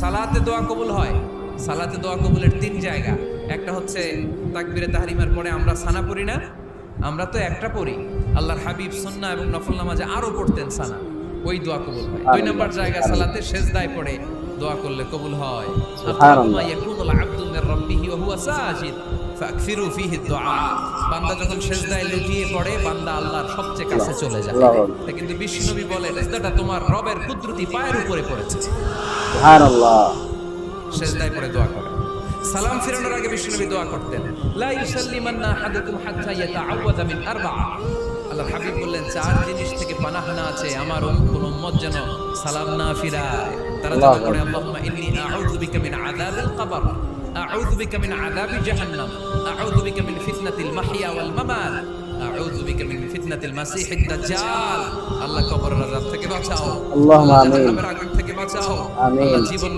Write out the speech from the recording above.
সালাতে দোয়া কবুল হয়। সালাতে দোয়া কবুলের তিন জায়গা। একটা হচ্ছে তাকবীরে তাহরিমার পরে আমরা সানা পড়ি না, আমরা তো একটা পড়ি। আল্লাহর হাবিব সুন্নাহ এবং নফল নামাজে আরো পড়তেন সানা, ওই দোয়া কবুল হয়। দুই নম্বর জায়গা সালাতে সেজদায় পড়ে দোয়া করলে কবুল হয়। আল্লাহুম্মা ইয়াকুনুল আবদু মির রাব্বিহি ওয়া হুয়া সাজিদ ফাকসিরু ফীহি দুআ। বান্দা যখন সেজদায় লুটিয়ে পড়ে, বান্দা আল্লাহর সবচেয়ে কাছে চলে যায়। তা কিন্তু বিশ্বনবী বলেন, সেজদাটা তোমার রবের কুদরতি পায়ের উপরে পড়েছে। সুবহানাল্লাহ। সেজদায় পড়ে দোয়া করে। সালাম ফিরানোর আগে বিশ্বনবী দোয়া করতেন, লা ইউসাল্লিমান্না আহাদুকুম হাত্তা ইয়াতাআওয়াযা মিন আরবা'a। আল্লাহর হাবিব বললেন, চার জিনিস থেকে পানাহ না আছে আমার কোন উম্মত যেন সালাম না ফিরায়। তারা দোয়া করে, আল্লাহুম্মা ইন্নী আউযু বিকা মিন আযাবিল কবর, আউযু বিকা মিন আযাবি জাহান্নাম, আউযু বিকা মিন ফিতনাতিল মাহইয়া ওয়াল মামাত, আউযু বিকা মিন ফিতনাতিল মাসিহিদ দাজ্জাল। আল্লাহ কবরের আযাব থেকে বাঁচাও, আল্লাহুম্মা আমিন। জাহান্নামের আগুন থেকে বাঁচাও, আমিন। আল্লাহ জীবন